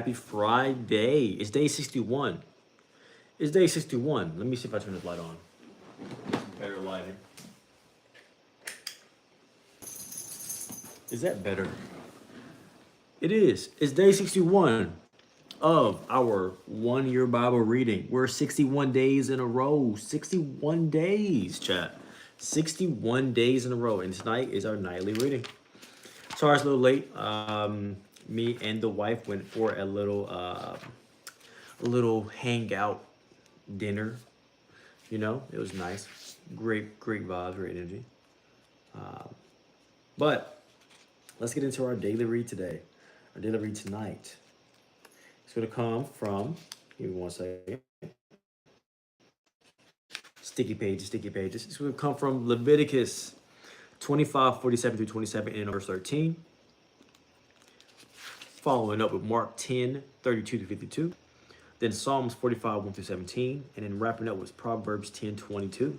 Happy Friday. It's day 61. It's day 61. Let me see if I turn this light on. Better lighting. Is that better? It is. It's day 61 of our 1 year Bible reading. We're 61 days in a row. 61 days, chat. 61 days in a row. And tonight is our nightly reading. Sorry it's a little late. Me and the wife went for a little hangout dinner. You know, it was nice. Great vibes, great energy. But let's get into our daily read today. Our daily read tonight. It's going to come from, give me one second. Sticky pages. It's going to come from Leviticus 25:47 through 27 and verse 13. Following up with Mark 10:32 to 52. Then Psalms 45, 1 through 17. And then wrapping up with Proverbs 10:22.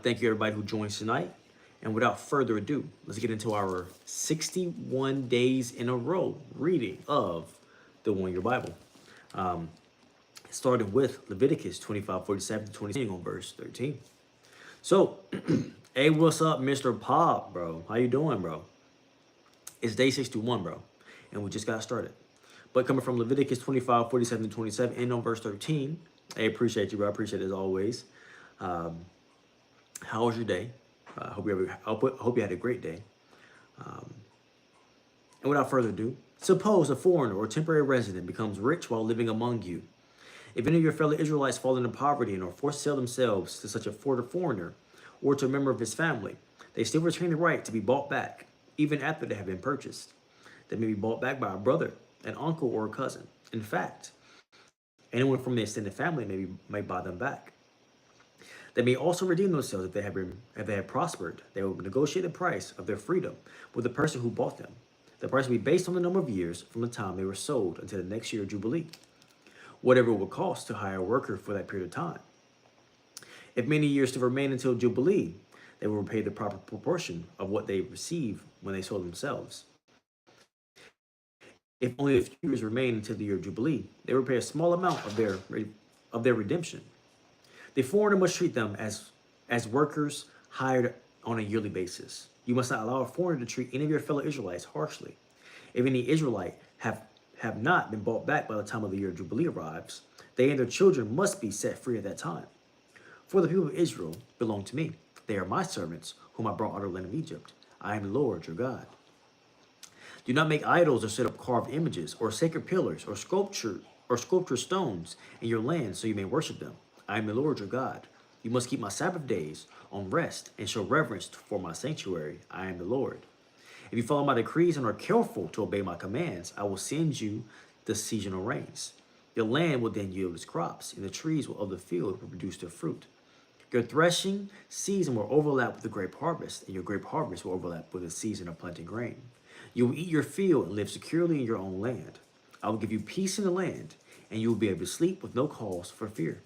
Thank you, everybody who joins tonight. And without further ado, let's get into our 61 days in a row reading of the 1 Year Bible. Starting with Leviticus 25:47 to 27 on verse 13. So, hey, what's up, Mr. Pop, bro? How you doing, bro? It's day 61, bro. And we just got started. But coming from Leviticus 25:47 to 27 and on verse 13, I appreciate you, bro. I appreciate it as always. How was your day? I hope you had a great day. And without further ado, suppose a foreigner or temporary resident becomes rich while living among you. If any of your fellow Israelites fall into poverty and are forced to sell themselves to such a foreigner or to a member of his family, they still retain the right to be bought back, even after they have been purchased. They may be bought back by a brother, an uncle, or a cousin. In fact, anyone from the extended family may buy them back. They may also redeem themselves if they have prospered. They will negotiate the price of their freedom with the person who bought them. The price will be based on the number of years from the time they were sold until the next year of Jubilee, whatever it will cost to hire a worker for that period of time. If many years to remain until Jubilee, they will repay the proper proportion of what they received when they sold themselves. If only a few years remain until the year of Jubilee, they will pay a small amount of their redemption. The foreigner must treat them as workers hired on a yearly basis. You must not allow a foreigner to treat any of your fellow Israelites harshly. If any Israelite have not been bought back by the time of the year of Jubilee arrives, they and their children must be set free at that time. For the people of Israel belong to me. They are my servants, whom I brought out of the land of Egypt. I am the Lord, your God. Do not make idols or set up carved images or sacred pillars or sculpture stones in your land so you may worship them. I am the Lord, your God. You must keep my Sabbath days on rest and show reverence for my sanctuary. I am the Lord. If you follow my decrees and are careful to obey my commands, I will send you the seasonal rains. Your land will then yield its crops, and the trees of the field will produce their fruit. Your threshing season will overlap with the grape harvest, and your grape harvest will overlap with the season of planting grain. You will eat your field and live securely in your own land. I will give you peace in the land, and you will be able to sleep with no cause for fear.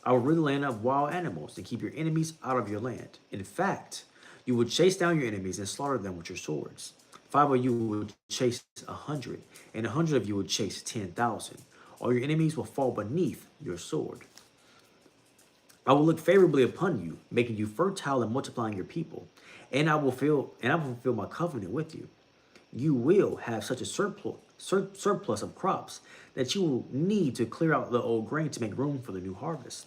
I will rid the land of wild animals and keep your enemies out of your land. In fact, you will chase down your enemies and slaughter them with your swords. 5 of you will chase 100, and 100 of you will chase 10,000. All your enemies will fall beneath your sword. I will look favorably upon you, making you fertile and multiplying your people, and I will fulfill my covenant with you. You will have such a surplus of crops that you will need to clear out the old grain to make room for the new harvest.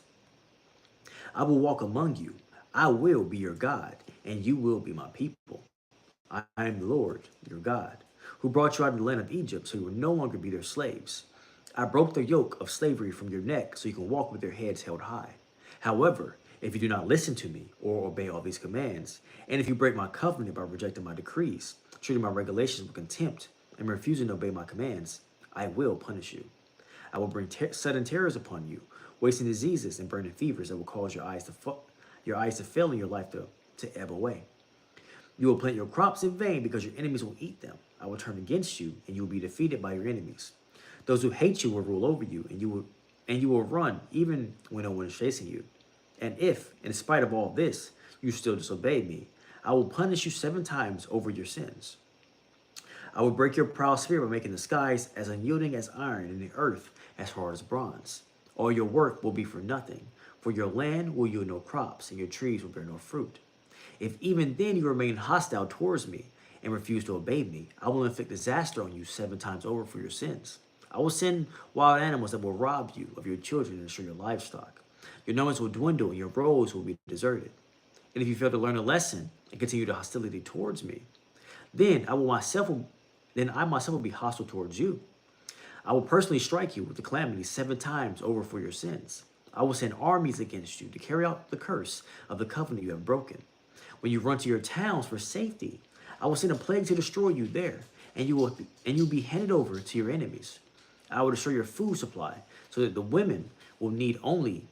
I will walk among you. I will be your God, and you will be my people. I am the Lord, your God, who brought you out of the land of Egypt so you will no longer be their slaves. I broke the yoke of slavery from your neck so you can walk with your heads held high. However, if you do not listen to me or obey all these commands, and if you break my covenant by rejecting my decrees, treating my regulations with contempt, and refusing to obey my commands, I will punish you. I will bring sudden terrors upon you, wasting diseases and burning fevers that will cause your eyes to fail and your life to ebb away. You will plant your crops in vain because your enemies will eat them. I will turn against you, and you will be defeated by your enemies. Those who hate you will rule over you, and you will run even when no one is chasing you. And if, in spite of all this, you still disobey me, I will punish you 7 times over your sins. I will break your proud spirit by making the skies as unyielding as iron and the earth as hard as bronze. All your work will be for nothing, for your land will yield no crops, and your trees will bear no fruit. If even then you remain hostile towards me and refuse to obey me, I will inflict disaster on you 7 times over for your sins. I will send wild animals that will rob you of your children and destroy your livestock. Your numbers will dwindle and your roads will be deserted. And if you fail to learn a lesson and continue the hostility towards me, then I myself will be hostile towards you. I will personally strike you with the calamity 7 times over for your sins. I will send armies against you to carry out the curse of the covenant you have broken. When you run to your towns for safety, I will send a plague to destroy you there, and you'll be handed over to your enemies. I will destroy your food supply, so that the women will need only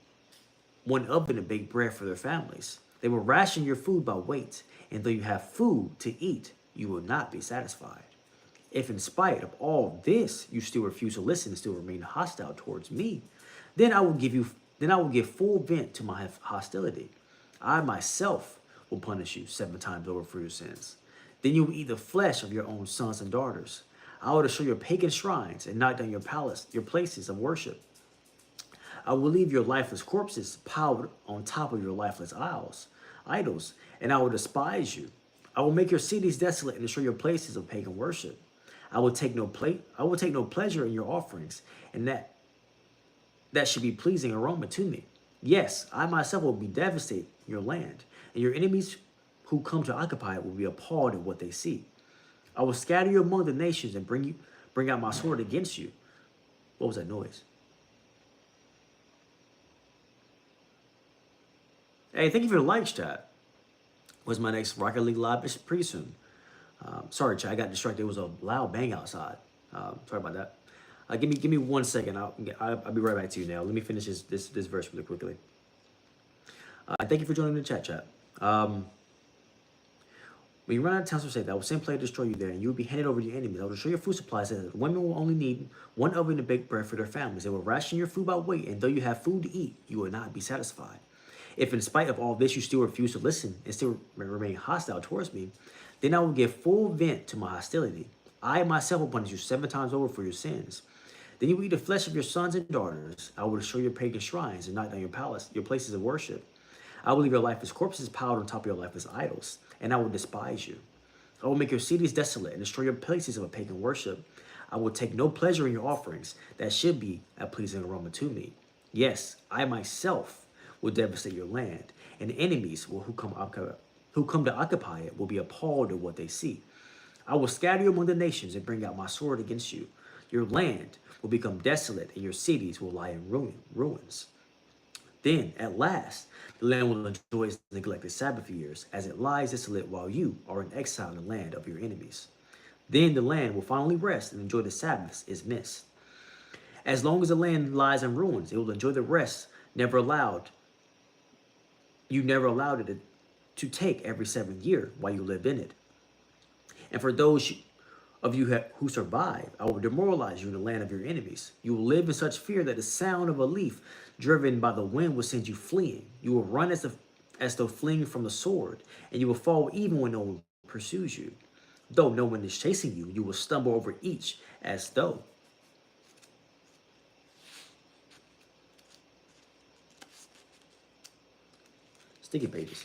one oven to bake bread for their families. They will ration your food by weight, and though you have food to eat, you will not be satisfied. If in spite of all this you still refuse to listen and still remain hostile towards me, then I will give full vent to my hostility. I myself will punish you 7 times over for your sins. Then you will eat the flesh of your own sons and daughters. I will destroy your pagan shrines and knock down your places of worship. I will leave your lifeless corpses piled on top of your lifeless idols, and I will despise you. I will make your cities desolate and destroy your places of pagan worship. I will take no pleasure in your offerings, and that should be pleasing aroma to me. Yes, I myself will be devastating your land, and your enemies who come to occupy it will be appalled at what they see. I will scatter you among the nations and bring out my sword against you. What was that noise? Hey, thank you for the likes, chat. What's my next Rocket League live? It's pretty soon. Sorry, chat. I got distracted. It was a loud bang outside. Sorry about that. Give me 1 second. I'll be right back to you now. Let me finish this verse really quickly. Thank you for joining the chat. When you run out of towns for safety, I will send plague to destroy you there, and you will be handed over to your enemies. I will destroy your food supplies, so that the women will only need one oven to bake bread for their families. They will ration your food by weight, and though you have food to eat, you will not be satisfied. If in spite of all this you still refuse to listen and still remain hostile towards me, then I will give full vent to my hostility. I myself will punish you 7 times over for your sins. Then you will eat the flesh of your sons and daughters. I will destroy your pagan shrines and knock down your places of worship. I will leave your lifeless corpses piled on top of your lifeless idols, and I will despise you. I will make your cities desolate and destroy your places of a pagan worship. I will take no pleasure in your offerings that should be a pleasing aroma to me. Yes, I myself will devastate your land, and enemies who come to occupy it will be appalled at what they see. I will scatter you among the nations and bring out my sword against you. Your land will become desolate, and your cities will lie in ruins. Then, at last, the land will enjoy its neglected Sabbath years as it lies desolate while you are in exile in the land of your enemies. Then the land will finally rest and enjoy the Sabbaths is missed. As long as the land lies in ruins, it will enjoy the rest you never allowed it to take every 7th year while you lived in it. And for those of you who survive, I will demoralize you in the land of your enemies. You will live in such fear that the sound of a leaf driven by the wind will send you fleeing. You will run as though fleeing from the sword, and you will fall even when no one pursues you. Though no one is chasing you, you will stumble over each as though. Sticky pages.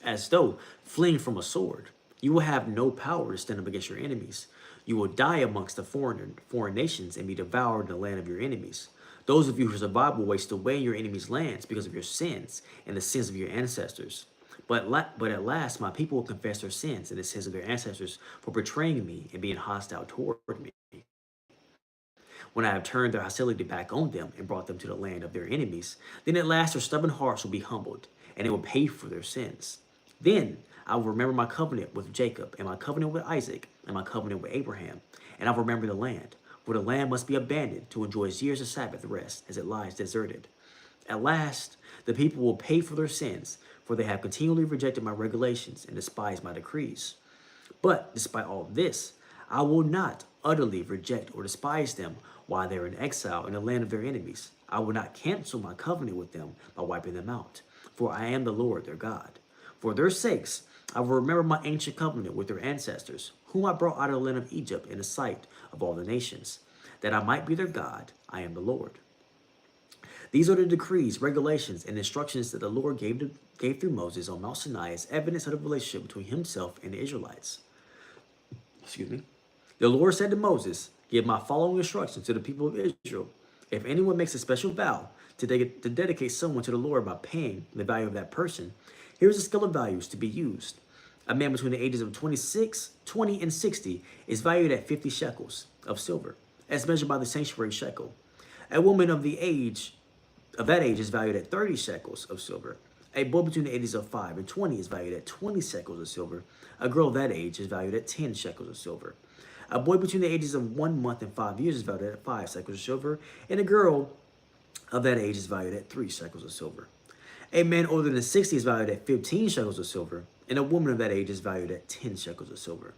As though fleeing from a sword. You will have no power to stand up against your enemies. You will die amongst the foreign nations and be devoured in the land of your enemies. Those of you who survive will waste away in your enemies' lands because of your sins and the sins of your ancestors. But at last, my people will confess their sins and the sins of their ancestors for betraying me and being hostile toward me. When I have turned their hostility back on them and brought them to the land of their enemies, then at last their stubborn hearts will be humbled, and they will pay for their sins. Then I will remember my covenant with Jacob, and my covenant with Isaac, and my covenant with Abraham, and I will remember the land, for the land must be abandoned to enjoy its years of Sabbath rest as it lies deserted. At last, the people will pay for their sins, for they have continually rejected my regulations and despised my decrees. But despite all this, I will not utterly reject or despise them while they are in exile in the land of their enemies. I will not cancel my covenant with them by wiping them out, for I am the Lord their God. For their sakes, I will remember my ancient covenant with their ancestors, whom I brought out of the land of Egypt in the sight of all the nations, that I might be their God. I am the Lord. These are the decrees, regulations, and instructions that the Lord gave through Moses on Mount Sinai as evidence of the relationship between himself and the Israelites. Excuse me. The Lord said to Moses, give my following instructions to the people of Israel. If anyone makes a special vow to dedicate someone to the Lord by paying the value of that person, here's a scale of values to be used. A man between the ages of 20, and 60 is valued at 50 shekels of silver, as measured by the sanctuary shekel. A woman of that age is valued at 30 shekels of silver. A boy between the ages of 5 and 20 is valued at 20 shekels of silver. A girl of that age is valued at 10 shekels of silver. A boy between the ages of 1 month and 5 years is valued at 5 shekels of silver. And a girl of that age is valued at 3 shekels of silver. A man older than 60 is valued at 15 shekels of silver. And a woman of that age is valued at 10 shekels of silver.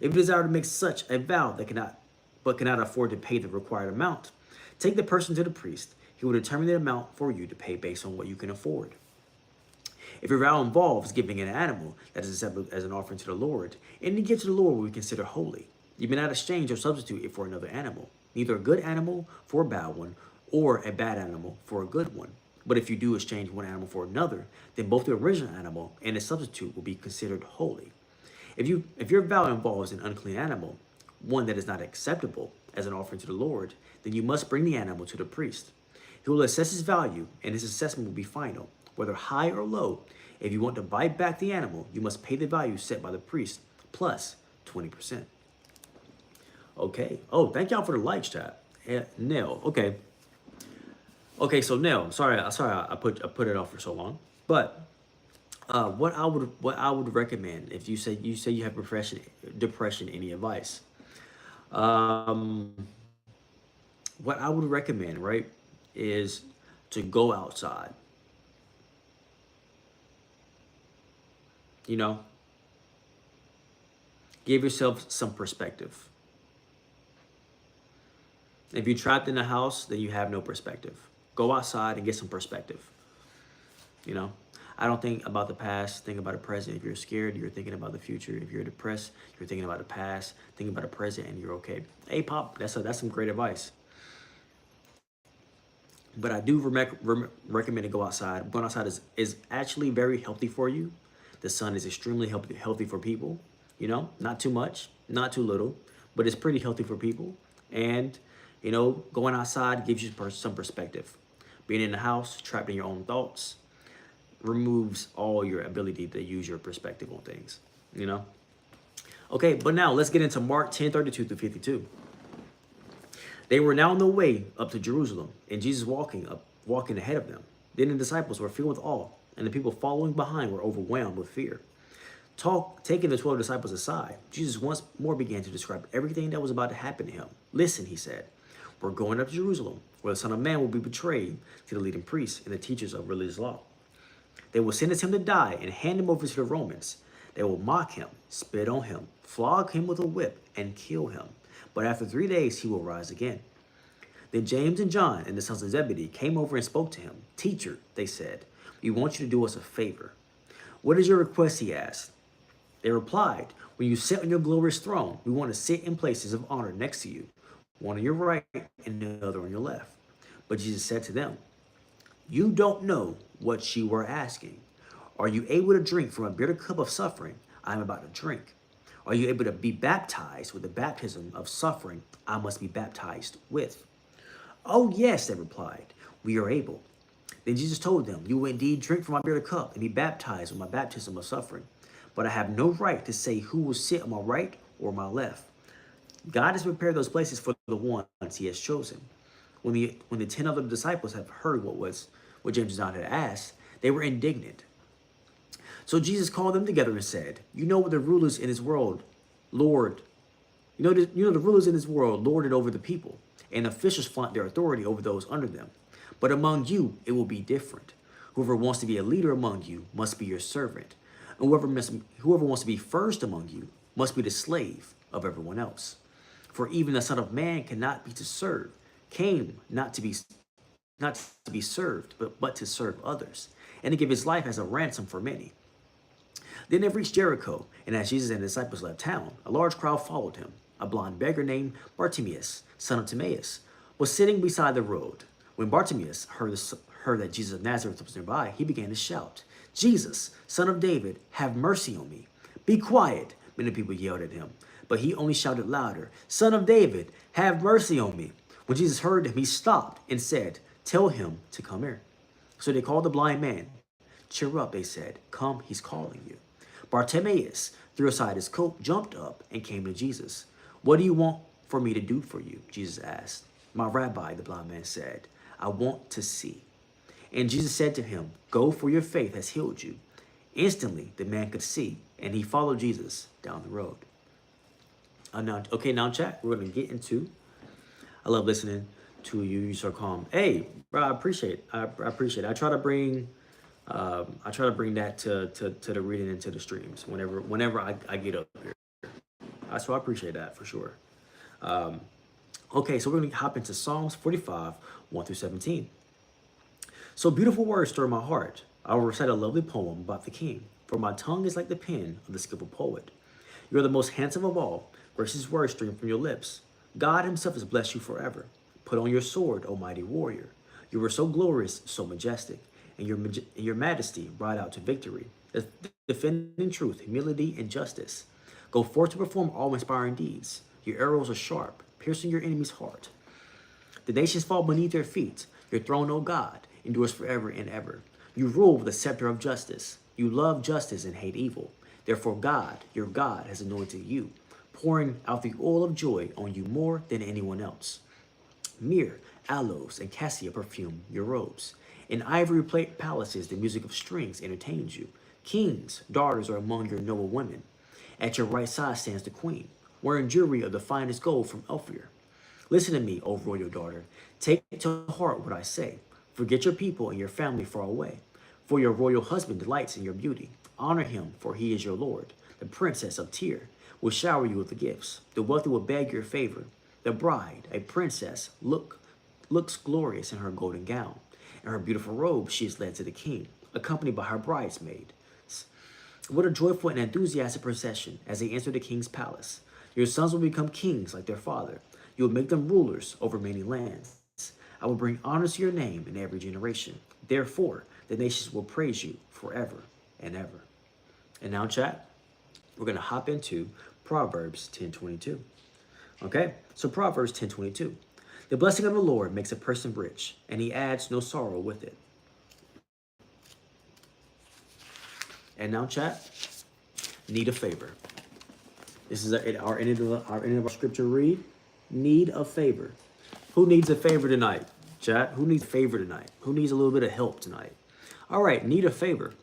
If you desire to make such a vow that cannot afford to pay the required amount, take the person to the priest. He will determine the amount for you to pay based on what you can afford. If your vow involves giving an animal that is accepted as an offering to the Lord, any gift to the Lord will be considered holy. You may not exchange or substitute it for another animal, neither a good animal for a bad one, or a bad animal for a good one. But if you do exchange one animal for another, then both the original animal and its substitute will be considered holy. If your vow involves an unclean animal, one that is not acceptable as an offering to the Lord, then you must bring the animal to the priest. He will assess its value, and his assessment will be final, whether high or low. If you want to buy back the animal, you must pay the value set by the priest plus 20%. Okay. Oh, thank y'all for the likes, chat. Nell. Okay. Okay. So Nell, sorry, I put it off for so long. But what I would recommend if you say you have depression, any advice? What I would recommend, right, is to go outside. You know, give yourself some perspective. If you're trapped in the house, then you have no perspective. Go outside and get some perspective. You know, I don't think about the past, think about the present. If you're scared, you're thinking about the future. If you're depressed, you're thinking about the past, thinking about the present, and you're okay. Hey, Pop, that's some great advice. But I do recommend to go outside. Going outside is actually very healthy for you. The sun is extremely healthy for people. You know, not too much, not too little, but it's pretty healthy for people. And, you know, going outside gives you some perspective. Being in the house, trapped in your own thoughts, removes all your ability to use your perspective on things, you know? Okay, but now let's get into Mark 10:32 through 52. They were now on the way up to Jerusalem, and Jesus walking ahead of them. Then the disciples were filled with awe, and the people following behind were overwhelmed with fear. Taking the 12 disciples aside, Jesus once more began to describe everything that was about to happen to him. Listen, he said, we're going up to Jerusalem, where the Son of Man will be betrayed to the leading priests and the teachers of religious law. They will sentence him to die and hand him over to the Romans. They will mock him, spit on him, flog him with a whip, and kill him. But after 3 days, he will rise again. Then James and John and the sons of Zebedee came over and spoke to him. Teacher, they said, we want you to do us a favor. What is your request, he asked. They replied, when you sit on your glorious throne, we want to sit in places of honor next to you, one on your right and the other on your left. But Jesus said to them, you don't know what you are asking. Are you able to drink from a bitter cup of suffering I am about to drink? Are you able to be baptized with the baptism of suffering I must be baptized with? Oh, yes, they replied, we are able. Then Jesus told them, you will indeed drink from my bitter cup and be baptized with my baptism of suffering. But I have no right to say who will sit on my right or my left. God has prepared those places for the ones he has chosen. When the 10 other disciples have heard what James and John had asked, they were indignant. So Jesus called them together and said, you know what the rulers in this world, Lord, the rulers in this world lord it over the people, and officials flaunt their authority over those under them. But among you, it will be different. Whoever wants to be a leader among you must be your servant. And whoever wants to be first among you must be the slave of everyone else. For even the Son of Man cannot be to serve, came not to be served, but to serve others, and to give his life as a ransom for many. Then they reached Jericho, and as Jesus and his disciples left town, a large crowd followed him. A blind beggar named Bartimaeus, son of Timaeus, was sitting beside the road. When Bartimaeus heard that Jesus of Nazareth was nearby, he began to shout, "Jesus, son of David, have mercy on me." "Be quiet," many people yelled at him. But he only shouted louder, "Son of David, have mercy on me." When Jesus heard him, he stopped and said, "Tell him to come here." So they called the blind man. "Cheer up," they said. "Come, he's calling you." Bartimaeus threw aside his coat, jumped up, and came to Jesus. "What do you want for me to do for you?" Jesus asked. "My rabbi," the blind man said, "I want to see." And Jesus said to him, "Go, for your faith has healed you." Instantly, the man could see, and he followed Jesus down the road. Now chat, we're going to get into, I love listening to you. You're so calm. Hey, bro, I appreciate it. I appreciate it. I try to bring that to the reading and to the streams whenever I get up here. So I appreciate that for sure. Okay, so we're going to hop into Psalms 45, 1 through 17. So beautiful words stir my heart. I will recite a lovely poem about the king, for my tongue is like the pen of the skillful poet. You are the most handsome of all. Gracious words stream from your lips. God himself has blessed you forever. Put on your sword, O mighty warrior. You were so glorious, so majestic, and your majesty brought out to victory, defending truth, humility, and justice. Go forth to perform all-inspiring deeds. Your arrows are sharp, piercing your enemy's heart. The nations fall beneath your feet. Your throne, O God, endures forever and ever. You rule with a scepter of justice. You love justice and hate evil. Therefore God, your God, has anointed you, pouring out the oil of joy on you more than anyone else. Myrrh, aloes, and cassia perfume your robes. In ivory plate palaces, the music of strings entertains you. Kings' daughters are among your noble women. At your right side stands the queen, wearing jewelry of the finest gold from Ophir. Listen to me, O royal daughter. Take to heart what I say. Forget your people and your family far away. For your royal husband delights in your beauty. Honor him, for he is your lord. The princess of Tyre will shower you with the gifts. The wealthy will beg your favor. The bride, a princess, looks glorious in her golden gown. In her beautiful robe, she is led to the king, accompanied by her bridesmaid. What a joyful and enthusiastic procession as they enter the king's palace. Your sons will become kings like their father. You will make them rulers over many lands. I will bring honor to your name in every generation. Therefore, the nations will praise you forever and ever. And now, chat, we're going to hop into Proverbs 10:22. Okay, so Proverbs 10:22. The blessing of the Lord makes a person rich, and he adds no sorrow with it. And now, chat, need a favor. This is our end of our scripture read. Need a favor. Who needs a favor tonight? Chat, who needs a favor tonight? Who needs a little bit of help tonight? All right, need a favor.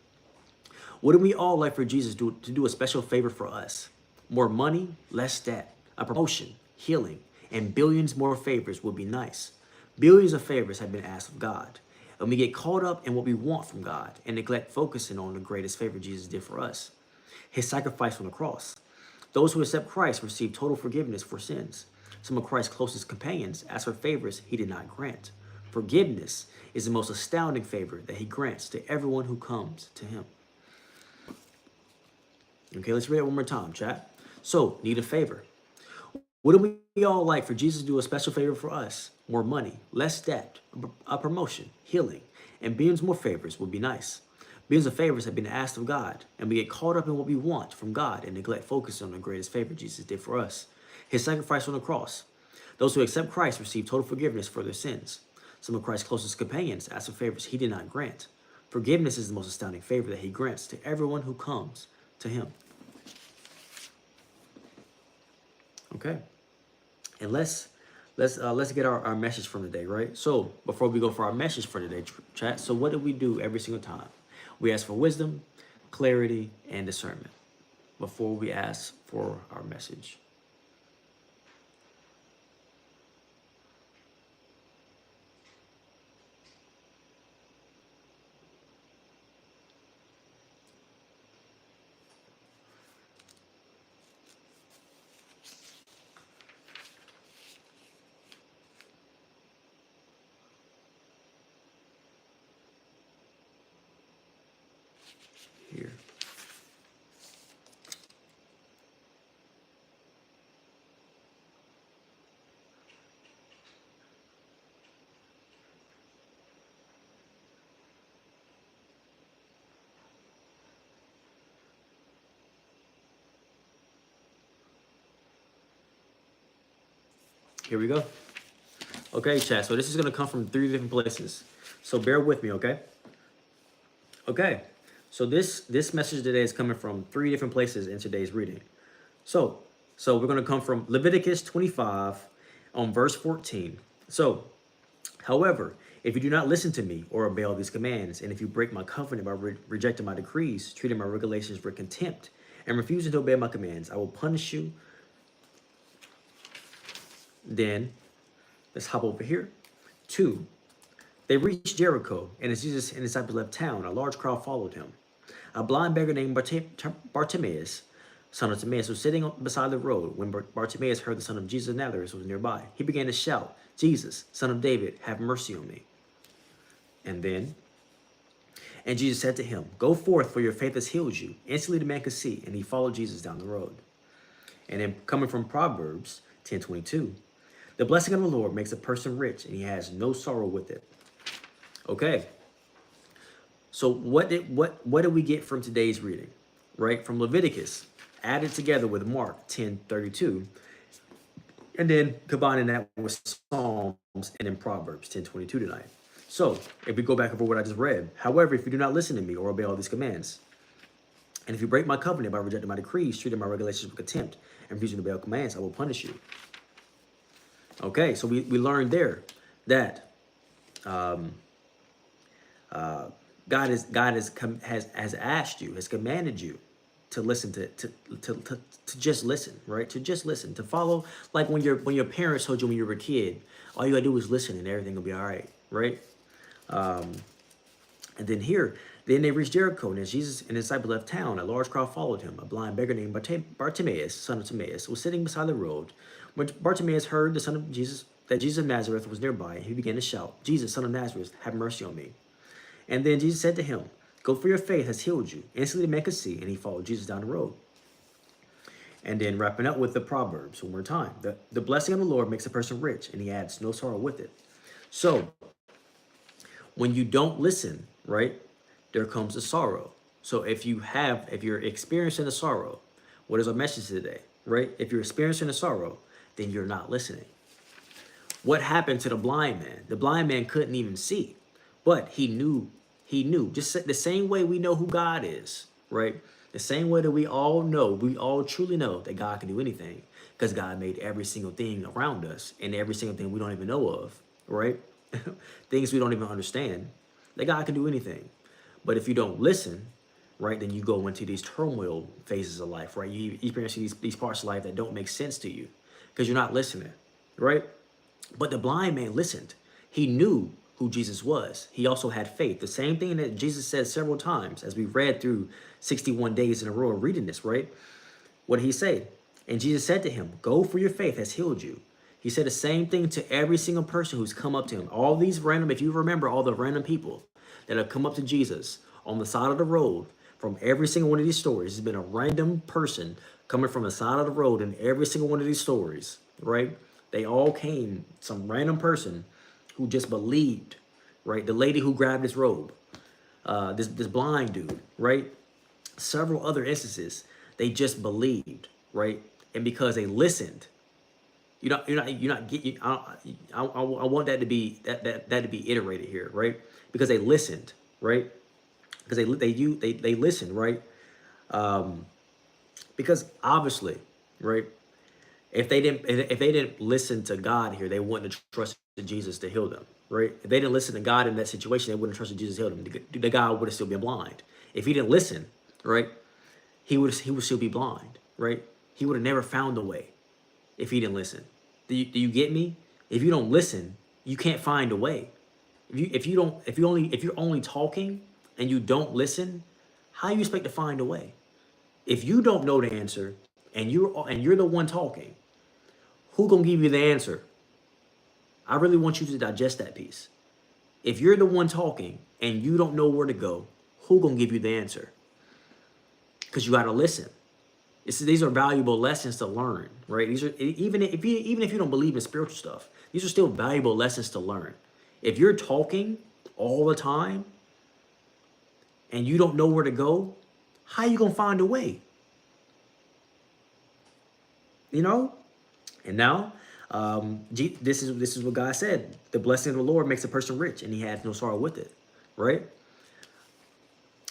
Wouldn't we all like for Jesus to do a special favor for us? More money, less debt, a promotion, healing, and billions more favors would be nice. Billions of favors have been asked of God, and we get caught up in what we want from God and neglect focusing on the greatest favor Jesus did for us, his sacrifice on the cross. Those who accept Christ receive total forgiveness for sins. Some of Christ's closest companions ask for favors he did not grant. Forgiveness is the most astounding favor that he grants to everyone who comes to him. Okay, let's read it one more time, chat. So, need a favor. Wouldn't we all like for Jesus to do a special favor for us? More money, less debt, a promotion, healing, and billions more favors would be nice. Billions of favors have been asked of God, and we get caught up in what we want from God and neglect focusing on the greatest favor Jesus did for us, his sacrifice on the cross. Those who accept Christ receive total forgiveness for their sins. Some of Christ's closest companions ask for favors he did not grant. Forgiveness is the most astounding favor that he grants to everyone who comes to him. Okay, and let's get our message from today, right? So before we go for our message for today, chat. So what do we do every single time? We ask for wisdom, clarity, and discernment before we ask for our message. Here. Here we go. Okay, chat. So this is going to come from 3 different places. So bear with me, okay? Okay. So this message today is coming from 3 different places in today's reading. So we're going to come from Leviticus 25 on verse 14. So, however, if you do not listen to me or obey all these commands, and if you break my covenant by rejecting my decrees, treating my regulations with contempt, and refusing to obey my commands, I will punish you. Then, let's hop over here. 2. They reached Jericho, and as Jesus and his disciples left town, a large crowd followed him. A blind beggar named Bartimaeus, son of Timaeus, was sitting beside the road. When Bartimaeus heard the son of Jesus of Nazareth was nearby, he began to shout, "Jesus, son of David, have mercy on me." And Jesus said to him, "Go forth, for your faith has healed you." Instantly the man could see, and he followed Jesus down the road. And then coming from Proverbs 10:22, the blessing of the Lord makes a person rich, and he has no sorrow with it. Okay. So what did we get from today's reading? Right? From Leviticus, added together with Mark 10:32, and then combining that with Psalms and then Proverbs 10:22 tonight. So if we go back over what I just read, however, if you do not listen to me or obey all these commands, and if you break my covenant by rejecting my decrees, treating my regulations with contempt, and refusing to obey all commands, I will punish you. Okay, so we learned there that God has asked you, has commanded you to listen to just listen, right? To just listen, to follow, like when your parents told you when you were a kid, all you gotta do is listen and everything will be all right, right? And then they reached Jericho, and as Jesus and his disciples left town, a large crowd followed him. A blind beggar named Bartimaeus, son of Timaeus, was sitting beside the road. When Bartimaeus heard that Jesus of Nazareth was nearby, he began to shout, "Jesus, son of Nazareth, have mercy on me." And then Jesus said to him, "Go, for your faith has healed you." Instantly the man could see, and he followed Jesus down the road. And then wrapping up with the Proverbs one more time. The blessing of the Lord makes a person rich, and he adds no sorrow with it. So when you don't listen, right, there comes a sorrow. So if you're experiencing a sorrow, what is our message today, right? If you're experiencing a sorrow, then you're not listening. What happened to the blind man? The blind man couldn't even see, but he knew, just the same way we know who God is, right? The same way that we all truly know that God can do anything, because God made every single thing around us and every single thing we don't even know of, right? Things we don't even understand, that God can do anything. But if you don't listen, right, then you go into these turmoil phases of life, right? You experience these parts of life that don't make sense to you because you're not listening, right? But the blind man listened. He knew who Jesus was. He also had faith. The same thing that Jesus said several times as we read through 61 days in a row of reading this, right? What did he say? And Jesus said to him, "Go, for your faith has healed you." He said the same thing to every single person who's come up to him. All these random, if you remember all the random people that have come up to Jesus on the side of the road from every single one of these stories, it's been a random person coming from the side of the road in every single one of these stories, right? They all came, some random person who just believed, right? The lady who grabbed his robe, this blind dude, right? Several other instances, they just believed, right? And because they listened, I want that to be that to be iterated here, right? Because they listened, right? Because they listened, right? Because obviously, right? If they didn't listen to God here, they wouldn't have trusted Jesus to heal them, right? If they didn't listen to God in that situation, they wouldn't have trusted Jesus to heal them. The guy would have still been blind. If he didn't listen, right, he would still be blind, right? He would have never found the way if he didn't listen. Do you get me? If you don't listen, you can't find a way. If you're only talking and you don't listen, how you expect to find a way? If you don't know the answer and you're the one talking, who gonna give you the answer? I really want you to digest that piece. If you're the one talking and you don't know where to go, who gonna give you the answer? Because you gotta listen. These are valuable lessons to learn, right? These are even if you don't believe in spiritual stuff, these are still valuable lessons to learn. If you're talking all the time and you don't know where to go, how you gonna find a way? You know? And now This is what God said. The blessing of the Lord makes a person rich, and he has no sorrow with it, right?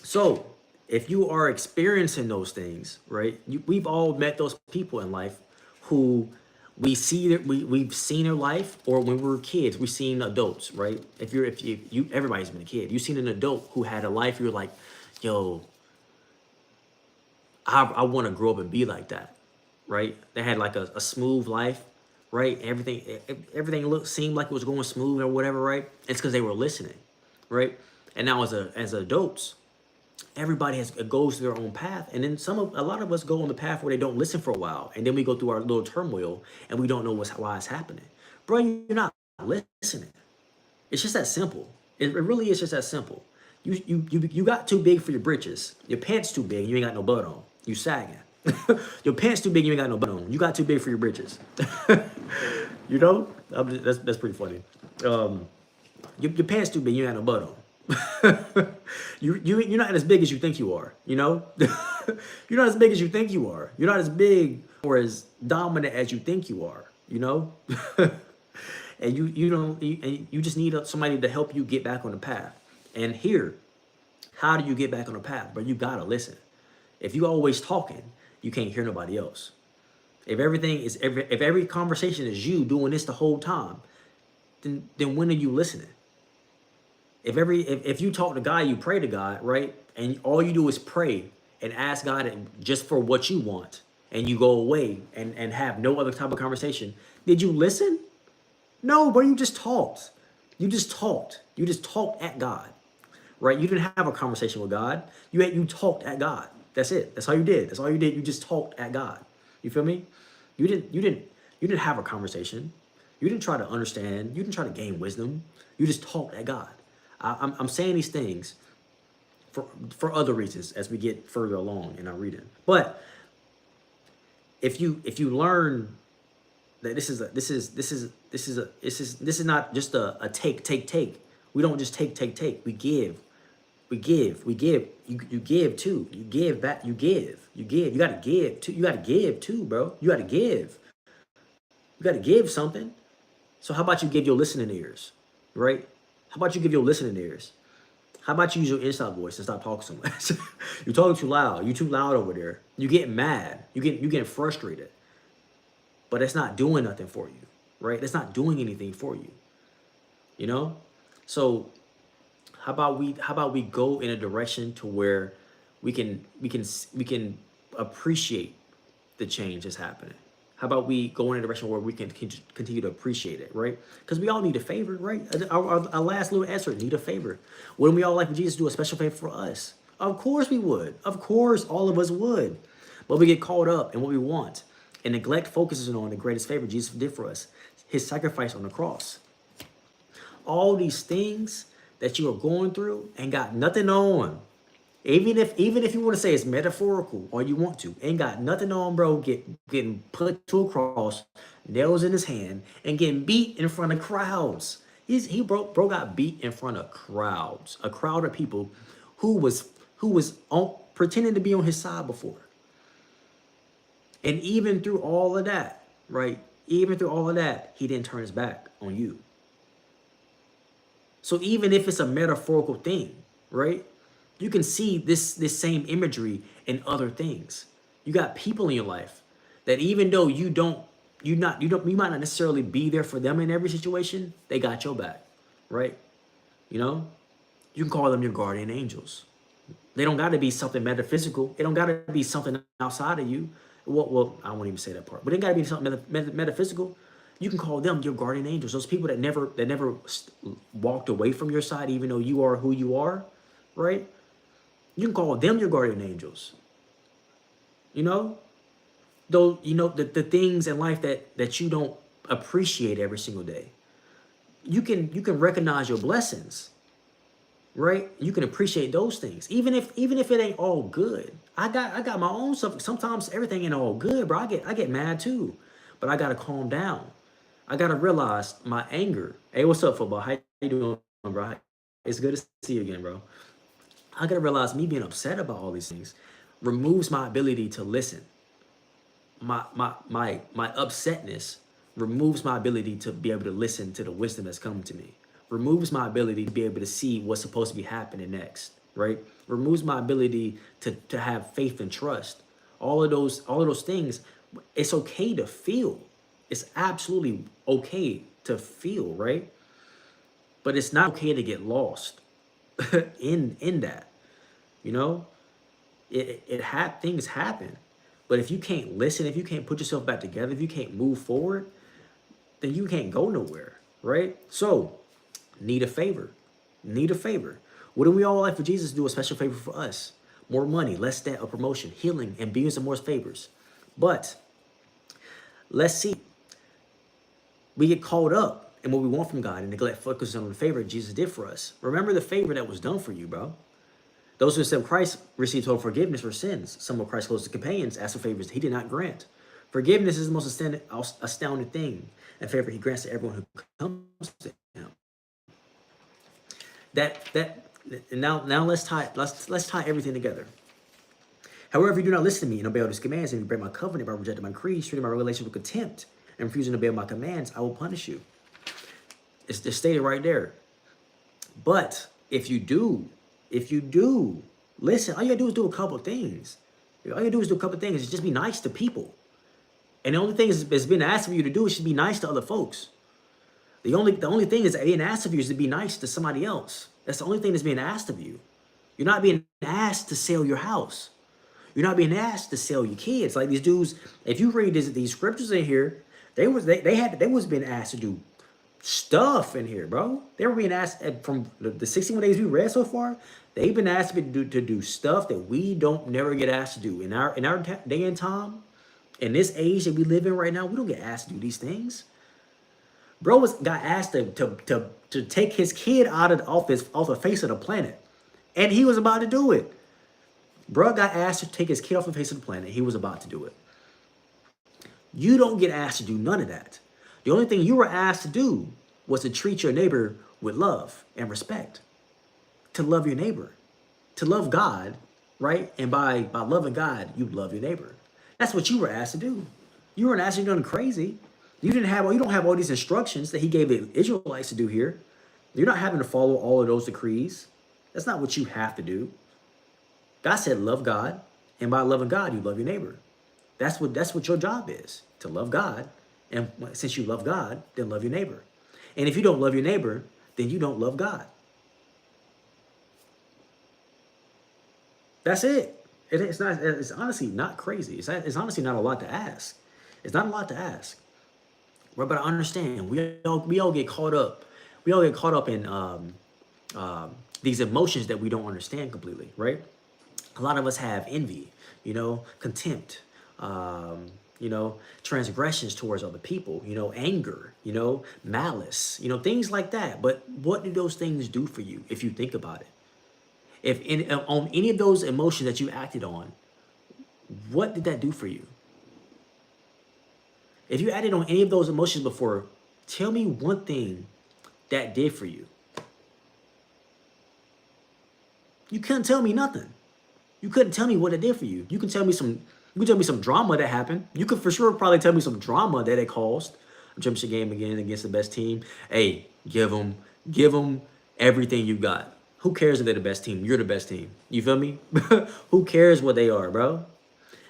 So if you are experiencing those things, right? We've all met those people in life who we've seen their life, or when we were kids, we've seen adults, right? If you everybody's been a kid. You've seen an adult who had a life. You're like, yo, I want to grow up and be like that, right? They had like a smooth life, right? Everything seemed like it was going smooth or whatever, right? It's because they were listening, right? And now as adults, everybody goes through their own path, and then a lot of us go on the path where they don't listen for a while, and then we go through our little turmoil, and we don't know why it's happening. Bro, you're not listening. It's just that simple. It really is just that simple. You got too big for your britches. Your pants too big. You ain't got no butt on. You sagging. Your pants too big. You ain't got no butt on. You got too big for your britches. You know, that's pretty funny. Your pants too big. You ain't got no butt on. You're not as big as you think you are. You know, you're not as big as you think you are. You're not as big or as dominant as you think you are. You know. And you just need somebody to help you get back on the path. And here, how do you get back on the path? But you gotta listen. If you always talking, you can't hear nobody else. If every conversation is you doing this the whole time, then when are you listening? If you talk to God, you pray to God, right? And all you do is pray and ask God just for what you want, and you go away and have no other type of conversation. Did you listen? No, bro, you just talked. You just talked. You just talked at God, right? You didn't have a conversation with God. You talked at God. That's it. That's all you did. That's all you did. You just talked at God. You feel me? You didn't have a conversation. You didn't try to understand. You didn't try to gain wisdom. You just talked at God. I'm saying these things for other reasons as we get further along in our reading. But if you learn that this is not just a take. We don't just take. We give. You give too. You give back. You give. You gotta give too. You gotta give too, bro. You gotta give. You gotta give something. So how about you give your listening ears, right? How about you give your listening ears? How about you use your inside voice and stop talking so much? You're talking too loud. You're too loud over there. You getting mad. You getting frustrated. But it's not doing nothing for you, right? It's not doing anything for you, you know? So how about we go in a direction to where we can appreciate the change that's happening? How about we go in a direction where we can continue to appreciate it, right? Because we all need a favor, right? Our last little answer, need a favor. Wouldn't we all like Jesus to do a special favor for us? Of course we would. Of course all of us would. But we get caught up in what we want. And neglect focuses on the greatest favor Jesus did for us, his sacrifice on the cross. All these things that you are going through ain't got nothing on. Even if you want to say it's metaphorical or you want to, ain't got nothing on, bro. Getting put to a cross, nails in his hand, and getting beat in front of crowds. Bro got beat in front of crowds, a crowd of people who was pretending to be on his side before. And even through all of that, right? Even through all of that, he didn't turn his back on you. So even if it's a metaphorical thing, right? You can see this same imagery in other things. You got people in your life that even though you might not necessarily be there for them in every situation, they got your back, right? You know, you can call them your guardian angels. They don't got to be something metaphysical. It don't got to be something outside of you. Well, I won't even say that part, but it got to be something metaphysical. You can call them your guardian angels. Those people that never walked away from your side, even though you are who you are, right? You can call them your guardian angels. You know, though, you know, the things in life that you don't appreciate every single day. You can recognize your blessings, right? You can appreciate those things, even if it ain't all good. I got my own stuff. Sometimes everything ain't all good, bro. I get mad too, but I gotta calm down. I gotta realize my anger. Hey, what's up, football? How you doing, bro? It's good to see you again, bro. I gotta realize me being upset about all these things removes my ability to listen. My upsetness removes my ability to be able to listen to the wisdom that's coming to me, removes my ability to be able to see what's supposed to be happening next, right? Removes my ability to have faith and trust. All of those things, it's okay to feel. It's absolutely okay to feel, right? But it's not okay to get lost in that, you know? Things happen. But if you can't listen, if you can't put yourself back together, if you can't move forward, then you can't go nowhere, right? So, need a favor. Need a favor. What do we all like for Jesus to do a special favor for us? More money, less debt, a promotion, healing, and billions of more favors. But let's see. We get caught up in what we want from God and neglect focusing on the favor Jesus did for us. Remember the favor that was done for you, bro. Those who accept Christ receive total forgiveness for sins. Some of Christ's closest companions asked for favors he did not grant. Forgiveness is the most astounding thing and favor he grants to everyone who comes to him. Now let's tie everything together. However, if you do not listen to me and obey all his commands, and you break my covenant by rejecting my creed, treating my revelation with contempt, and refusing to obey my commands, I will punish you. It's just stated right there. But if you do listen, all you gotta do is do a couple of things. All you gotta do is do a couple of things. Is just be nice to people. And the only thing that's been asked of you to do is to be nice to other folks. The only thing is being asked of you is to be nice to somebody else. That's the only thing that's being asked of you. You're not being asked to sell your house. You're not being asked to sell your kids. Like these dudes, if you read these scriptures in here, they was being asked to do stuff in here, bro. They were being asked from the 61 days we read so far. They've been asked to do stuff that we don't never get asked to do in our day and time. In this age that we live in right now, we don't get asked to do these things. Bro got asked to take his kid off the face of the planet, and he was about to do it. Bro got asked to take his kid off the face of the planet. He was about to do it. You don't get asked to do none of that. The only thing you were asked to do was to treat your neighbor with love and respect. To love your neighbor. To love God, right? And by loving God, you love your neighbor. That's what you were asked to do. You weren't asked to do nothing crazy. You don't have all these instructions that he gave the Israelites to do here. You're not having to follow all of those decrees. That's not what you have to do. God said, love God, and by loving God, you love your neighbor. That's what your job is, to love God. And since you love God, then love your neighbor. And if you don't love your neighbor, then you don't love God. That's it. It's honestly not crazy. It's honestly not a lot to ask. It's not a lot to ask. But I understand we all get caught up. We all get caught up in these emotions that we don't understand completely, right? A lot of us have envy, contempt, transgressions towards other people, anger, malice, things like that. But what do those things do for you if you think about it? If on any of those emotions that you acted on, what did that do for you? If you acted on any of those emotions before, tell me one thing that did for you. You couldn't tell me nothing. You couldn't tell me what it did for you. You can tell me some drama that happened. You could for sure probably tell me some drama that it caused. A championship game again against the best team. Hey, give them everything you got. Who cares if they're the best team? You're the best team. You feel me? Who cares what they are, bro?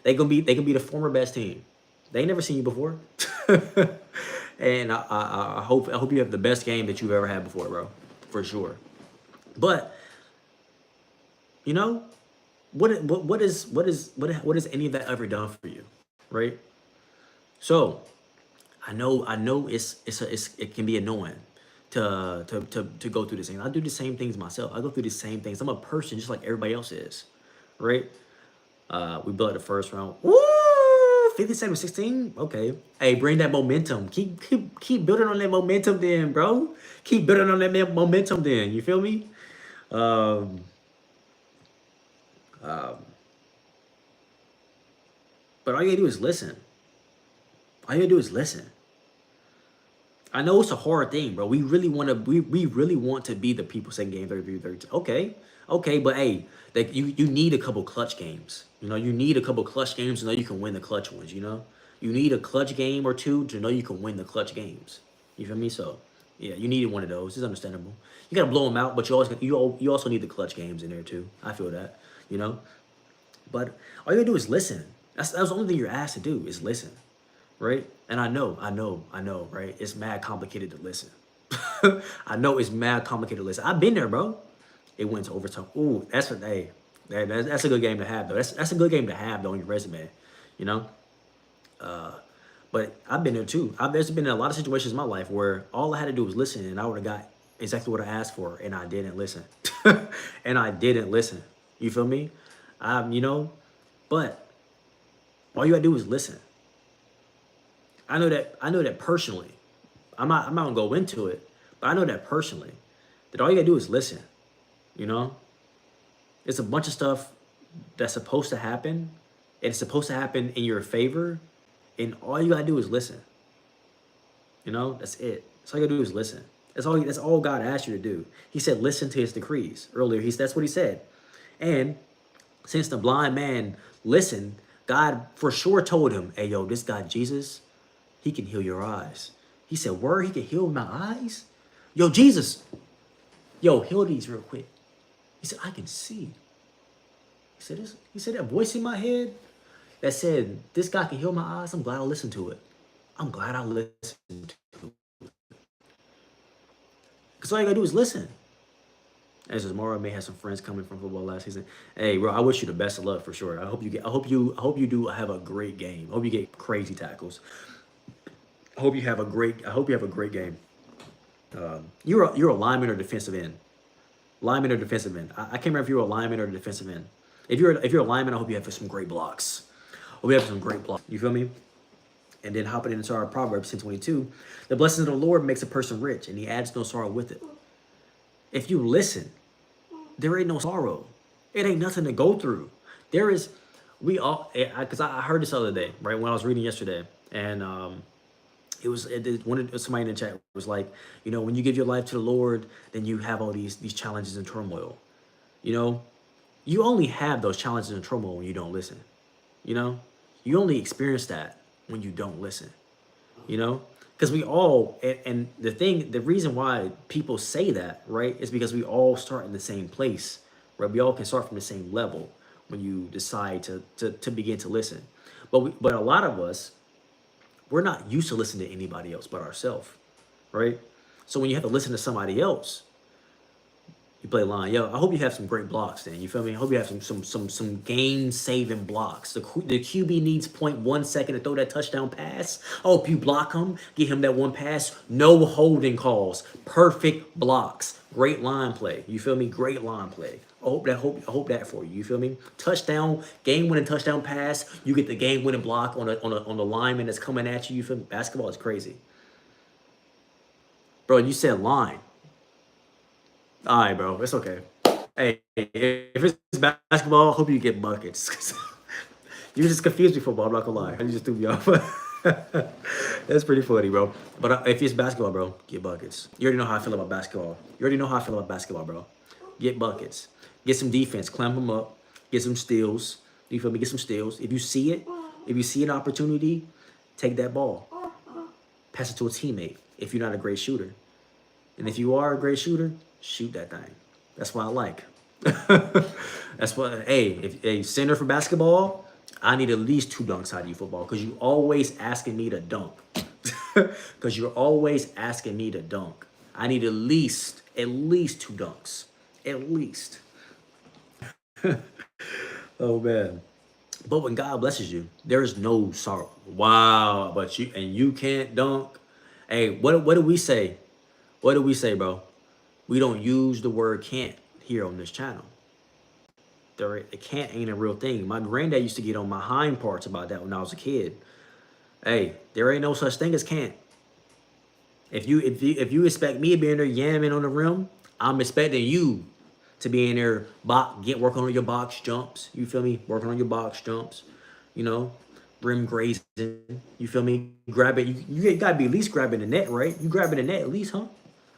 They can be the former best team. They ain't never seen you before. And I hope you have the best game that you've ever had before, bro. For sure. But what has any of that ever done for you, right? So I know it can be annoying to go through the same. I do the same things myself. I go through the same things. I'm a person just like everybody else is, right? We built the first round. Woo! 57-16. Okay. Hey, bring that momentum. Keep building on that momentum, then, bro. Keep building on that momentum, then. You feel me? But all you gotta do is listen. All you gotta do is listen. I know it's a hard thing, bro. We really want to be the people saying game 33. Okay, but hey, you need a couple clutch games. You need a couple clutch games so you can win the clutch ones. You You need a clutch game or two to know you can win the clutch games. You feel me? So, yeah, you needed one of those. It's understandable. You gotta blow them out, but you also need the clutch games in there too. I feel that, you know. But all you gotta do is listen. That's the only thing you're asked to do is listen, right? And I know, right? It's mad complicated to listen. I know it's mad complicated to listen. I've been there, bro. It went to overtime. Ooh, that's a hey, that's a good game to have though. That's a good game to have though on your resume, you know. But I've been there too. There's been a lot of situations in my life where all I had to do was listen, and I would have got exactly what I asked for, and I didn't listen, and I didn't listen. You feel me? You know, but all you gotta do is listen. I know that. I know that personally. I'm not gonna go into it, but I know that personally. That all you gotta do is listen. You know, it's a bunch of stuff that's supposed to happen, and it's supposed to happen in your favor, and all you gotta do is listen. You know, that's it. That's all you gotta do is listen. That's all God asked you to do. He said, listen to his decrees. Earlier, that's what he said. And since the blind man listened, God for sure told him, hey, yo, this guy Jesus, he can heal your eyes. He said, word, he can heal my eyes? Yo, Jesus, yo, heal these real quick. He said, I can see. He said that voice in my head that said, this guy can heal my eyes. I'm glad I listened to it. I'm glad I listened to it. Because all you gotta do is listen. As tomorrow, I may have some friends coming from football last season. Hey, bro, I wish you the best of luck for sure. I hope you do have a great game. I hope you get crazy tackles. I hope you have a great game. You're a lineman or defensive end. Lineman or defensive end. I can't remember if you're a lineman or a defensive end. If you're a lineman, I hope you have some great blocks. I hope you have some great blocks. You feel me? And then hopping into our Proverbs 10:22, the blessings of the Lord makes a person rich, and he adds no sorrow with it. If you listen, there ain't no sorrow. It ain't nothing to go through. There is, because I heard this other day, right, when I was reading yesterday, and somebody in the chat was like, you know, when you give your life to the Lord, then you have all these challenges and turmoil. You know, you only have those challenges and turmoil when you don't listen. You know, you only experience that when you don't listen. You know, because we all, and the reason why people say that, right, is because we all start in the same place, right? We all can start from the same level when you decide to begin to listen. But a lot of us, we're not used to listening to anybody else but ourselves, right? So when you have to listen to somebody else, you play line. Yo, I hope you have some great blocks then. You feel me? I hope you have some game saving blocks. The QB needs 0.1 second to throw that touchdown pass. I hope you block him, get him that one pass. No holding calls. Perfect blocks. Great line play. You feel me? Great line play. I hope that for you. You feel me? Touchdown, game winning touchdown pass. You get the game winning block on the lineman that's coming at you. You feel me? Basketball is crazy, bro. You said line. All right, bro. It's okay. Hey, if it's basketball, I hope you get buckets. You just confused me for football. I'm not gonna lie. You just threw me off. That's pretty funny, bro. But if it's basketball, bro, get buckets. You already know how I feel about basketball. Bro. Get buckets. Get some defense. Clamp them up. Get some steals. You feel me? Get some steals. If you see an opportunity, take that ball. Pass it to a teammate if you're not a great shooter. And if you are a great shooter, shoot that thing. That's what I like. That's what, hey, if a center for basketball, I need at least 2 dunks out of you football because you always asking me to dunk. Because you're always asking me to dunk. I need at least 2 dunks. At least. Oh, man. But when God blesses you, there is no sorrow. Wow, but you can't dunk. Hey, what do we say? What do we say, bro? We don't use the word can't here on this channel. It can't ain't a real thing. My granddad used to get on my hind parts about that when I was a kid. Hey, there ain't no such thing as can't. If you expect me to be in there yamming on the rim, I'm expecting you to be in there working on your box jumps. You feel me? Working on your box jumps. You know, rim grazing. You feel me? Grab it. You gotta be at least grabbing the net, right? You grabbing the net at least, huh?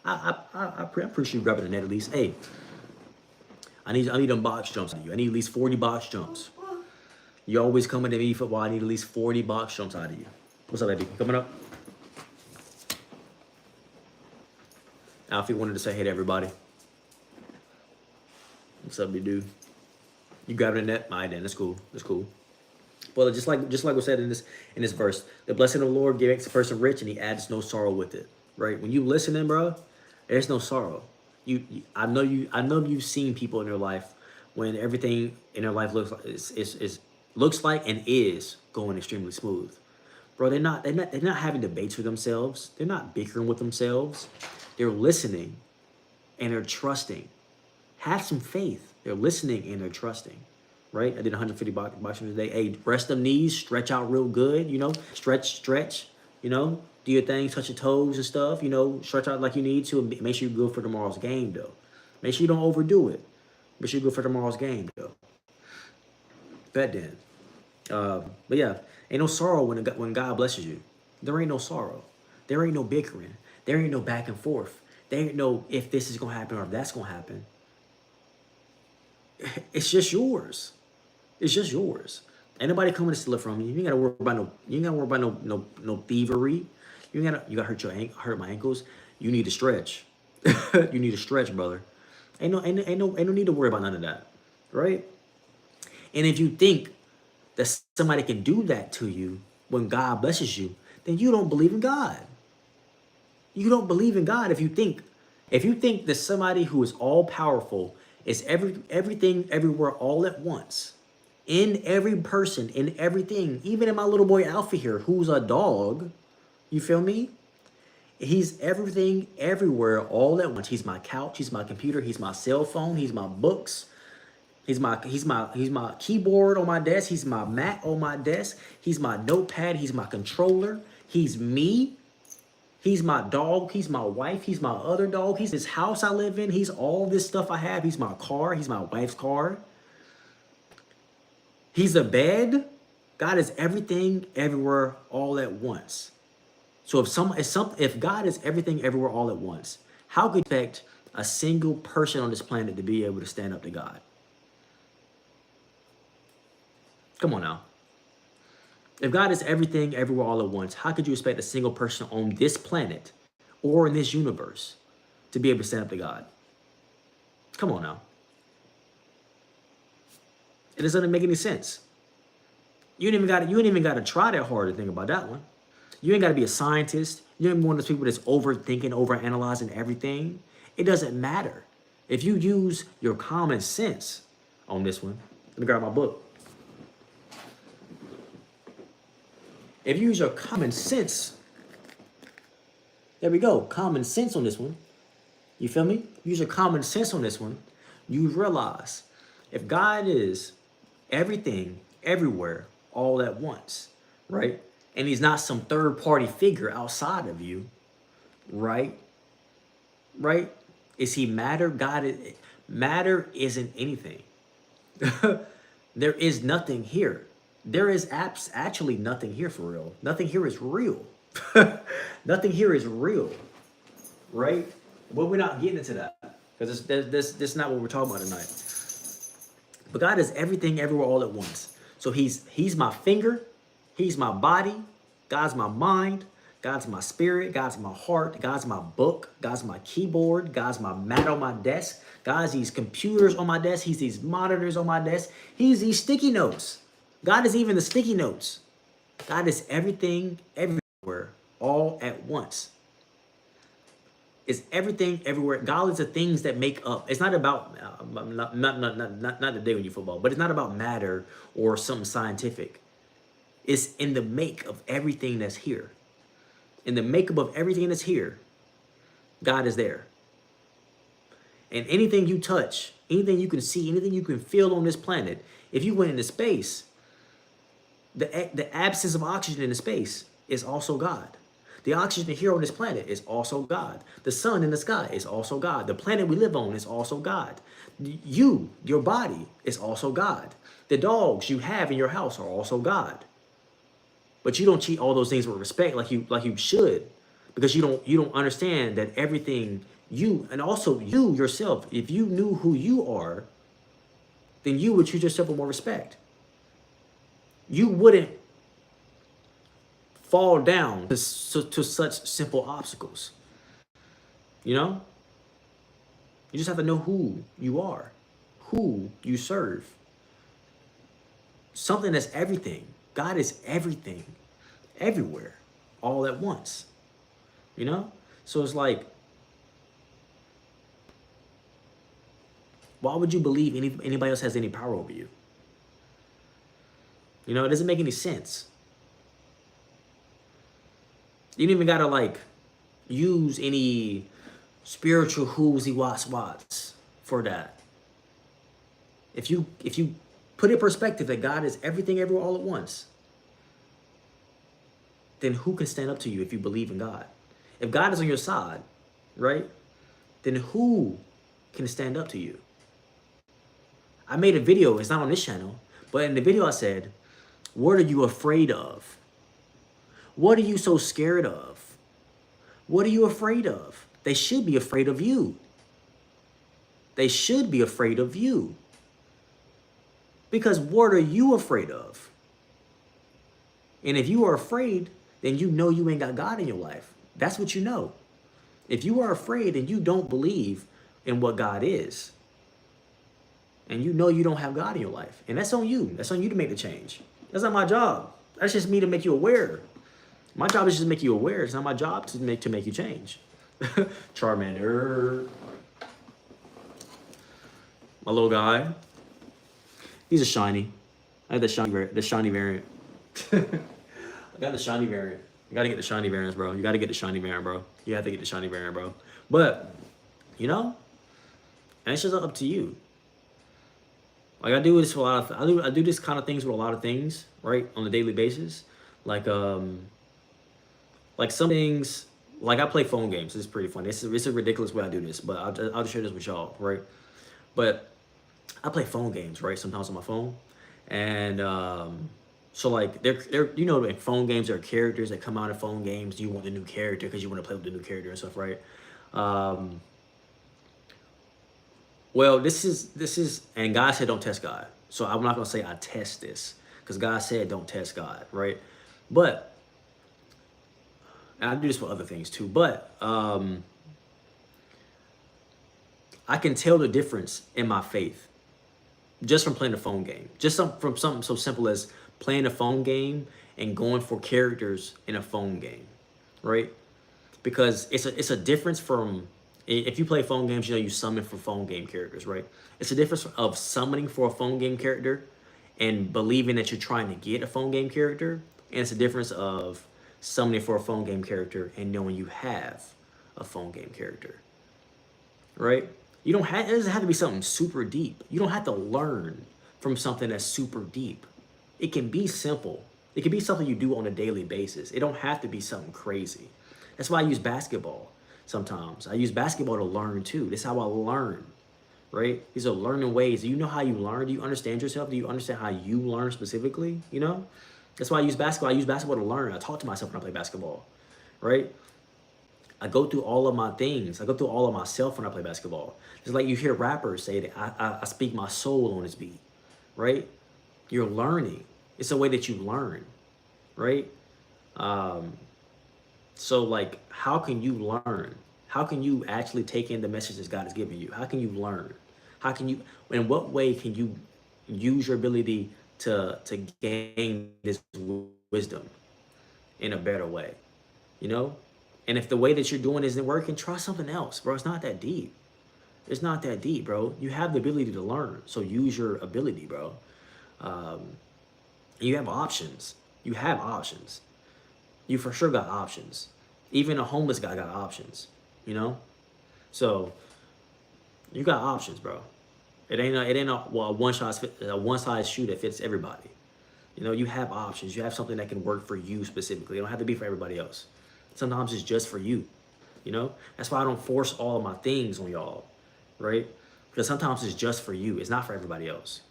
I'm pretty sure you grabbing the net at least. Hey, I need them box jumps on you. I need at least 40 box jumps. You always coming to me for, well, I need at least 40 box jumps out of you. What's up, baby? Coming up? Alfie wanted to say hey to everybody. What's up, big dude? You grabbing the net? All right, then. That's cool. That's cool. Well, just like we said in this verse, the blessing of the Lord makes a person rich, and He adds no sorrow with it. Right? When you listening, bro, there's no sorrow. I know you've seen people in their life when everything in their life looks like and is going extremely smooth. Bro, they're not having debates with themselves. They're not bickering with themselves. They're listening and they're trusting. Have some faith. They're listening and they're trusting. Right? I did 150 boxing today. Hey, rest them knees, stretch out real good, you know, stretch, you know, do your thing, touch your toes and stuff, you know, stretch out like you need to, and make sure you're good for tomorrow's game, though. Make sure you don't overdo it. Make sure you're good for tomorrow's game, though. Bet then. But yeah, ain't no sorrow when God blesses you. There ain't no sorrow. There ain't no bickering. There ain't no back and forth. There ain't no if this is going to happen or if that's going to happen. It's just yours. It's just yours. Ain't nobody coming to steal it from you. You ain't gotta worry about no thievery. You gotta hurt my ankles. You need to stretch. You need to stretch, brother. Ain't no need to worry about none of that. Right? And if you think that somebody can do that to you when God blesses you, then you don't believe in God. You don't believe in God if you think that somebody who is all powerful is everything everywhere all at once. In every person, in everything, even in my little boy Alfie here, who's a dog, you feel me? He's everything everywhere all at once. He's my couch, he's my computer, he's my cell phone, he's my books, he's my keyboard on my desk, he's my Mac on my desk, he's my notepad, he's my controller, he's me. He's my dog, he's my wife, he's my other dog, he's this house I live in, he's all this stuff I have, he's my car, he's my wife's car. He's a bed. God is everything, everywhere, all at once. So if God is everything, everywhere, all at once, how could you expect a single person on this planet to be able to stand up to God? Come on now. If God is everything, everywhere, all at once, how could you expect a single person on this planet or in this universe to be able to stand up to God? Come on now. It doesn't make any sense. You ain't even got to try that hard to think about that one. You ain't got to be a scientist. You ain't one of those people that's overthinking, overanalyzing everything. It doesn't matter. If you use your common sense on this one, let me grab my book. If you use your common sense, there we go, common sense on this one. You feel me? Use your common sense on this one. You realize if God is everything, everywhere, all at once, right? And He's not some third-party figure outside of you, right? Right? Is He matter? Matter isn't anything. There is nothing here. There is actually nothing here for real. Nothing here is real. Nothing here is real, right? But we're not getting into that because this is not what we're talking about tonight. But God is everything, everywhere, all at once. So He's my finger, He's my body, God's my mind, God's my spirit, God's my heart, God's my book, God's my keyboard, God's my mat on my desk, God's these computers on my desk, He's these monitors on my desk, He's these sticky notes. God is even the sticky notes. God is everything, everywhere, all at once. It's everything, everywhere. God is the things that make up. It's not about, not the day when you football, but it's not about matter or something scientific. It's in the make of everything that's here. In the makeup of everything that's here, God is there. And anything you touch, anything you can see, anything you can feel on this planet, if you went into space, the absence of oxygen in the space is also God. The oxygen here on this planet is also God. The sun in the sky is also God. The planet we live on is also God. You, your body, is also God. The dogs you have in your house are also God. But you don't treat all those things with respect like you should, because you don't understand that everything you, and also you yourself, if you knew who you are, then you would treat yourself with more respect. you wouldn't fall down to such simple obstacles. You know? You just have to know who you are, who you serve. Something that's everything. God is everything, everywhere, all at once. You know? So it's like, why would you believe anybody else has any power over you? You know, it doesn't make any sense. You don't even gotta like use any spiritual whoozy wats for that. If you put in perspective that God is everything everywhere all at once, then who can stand up to you if you believe in God? If God is on your side, right? Then who can stand up to you? I made a video, it's not on this channel, but in the video I said, what are you afraid of? What are you so scared of? What are you afraid of? They should be afraid of you. They should be afraid of you. Because what are you afraid of? And if you are afraid, then you know you ain't got God in your life. That's what you know. If you are afraid and you don't believe in what God is, and you know you don't have God in your life, and that's on you. That's on you to make the change. That's not my job. That's just me to make you aware. My job is just to make you aware. It's not my job to make you change. Charmander. My little guy. He's a shiny. I have the shiny variant. I got the shiny variant. You gotta get the shiny variants, bro. You gotta get the shiny variant, bro. You have to get the shiny variant, bro. But, you know, and it's just up to you. Like I do this for a lot of, I do this kind of things with a lot of things, right, on a daily basis. Like some things, like I play phone games. It's pretty funny. It's a ridiculous way I do this, but I'll share this with y'all, right? But I play phone games, right? Sometimes on my phone, and so like they're you know, in phone games there are characters that come out of phone games. You want the new character because you want to play with the new character and stuff, right? Well, this is, and God said don't test God. So I'm not gonna say I test this because God said don't test God, right? But, and I do this for other things too, but I can tell the difference in my faith just from playing a phone game. Just from something so simple as playing a phone game and going for characters in a phone game, right? Because it's a difference from, if you play phone games, you know you summon for phone game characters, right? It's a difference of summoning for a phone game character and believing that you're trying to get a phone game character. And it's a difference of summoning for a phone game character and knowing you have a phone game character, right? You don't have, it doesn't have to be something super deep. You don't have to learn from something that's super deep. It can be simple. It can be something you do on a daily basis. It don't have to be something crazy. That's why I use basketball sometimes. I use basketball to learn too. That's how I learn, right? These are learning ways. Do you know how you learn? Do you understand yourself? Do you understand how you learn specifically? You know? That's why I use basketball. I use basketball to learn. I talk to myself when I play basketball, right? I go through all of my things. I go through all of myself when I play basketball. It's like you hear rappers say that I speak my soul on this beat, right? You're learning. It's a way that you learn, right? So like, how can you learn? How can you actually take in the messages God has given you? How can you learn? How can you, in what way can you use your ability to gain this wisdom in a better way, you know? And if the way that you're doing isn't working, try something else, bro. It's not that deep. It's not that deep, bro. You have the ability to learn, so use your ability, bro. You have options. You have options. You for sure got options. Even a homeless guy got options, you know? So you got options, bro. It ain't a one size shoe that fits everybody. You know, you have options. You have something that can work for you specifically. It don't have to be for everybody else. Sometimes it's just for you, you know? That's why I don't force all of my things on y'all, right? Because sometimes it's just for you. It's not for everybody else.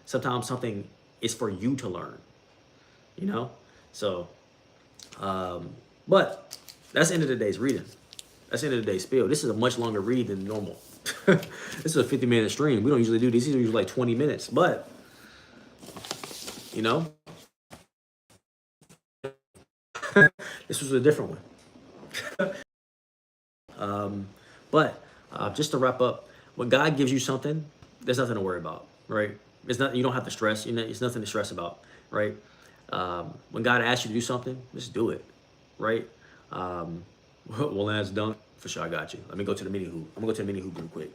Sometimes something is for you to learn, you know? So, but that's the end of the day's reading. That's the end of the day's spiel. This is a much longer read than normal. This is a 50-minute stream. We don't usually do these. These are usually like 20 minutes, but, you know, This was a different one. But just to wrap up, when God gives you something, there's nothing to worry about, right? It's not, you don't have to stress. You know, it's nothing to stress about, right? When God asks you to do something, just do it, right? Well, that's done. For sure, I got you. Let me go to the mini hoop. I'm gonna go to the mini hoop real quick.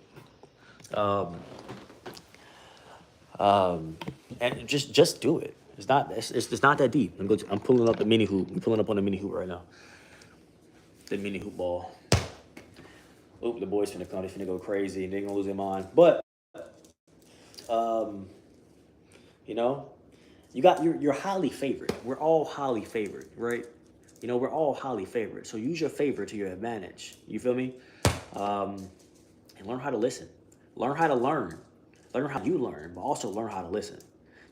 And just do it. It's not that deep. I'm pulling up the mini hoop. I'm pulling up on the mini hoop right now. The mini hoop ball. Oop, the boys finna come. They finna go crazy. They're gonna lose their mind. But you know, you're highly favored. We're all highly favored, right? You know, we're all highly favored. So use your favor to your advantage. You feel me? And learn how to listen. Learn how to learn. Learn how you learn, but also learn how to listen.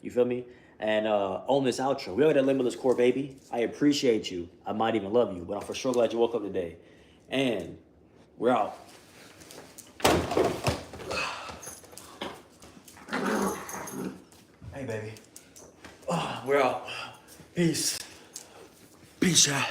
You feel me? And on this outro, we are at Limitless Core, baby. I appreciate you. I might even love you, but I'm for sure glad you woke up today. And we're out. Hey, baby. We're out. Peace. Peace, y'all.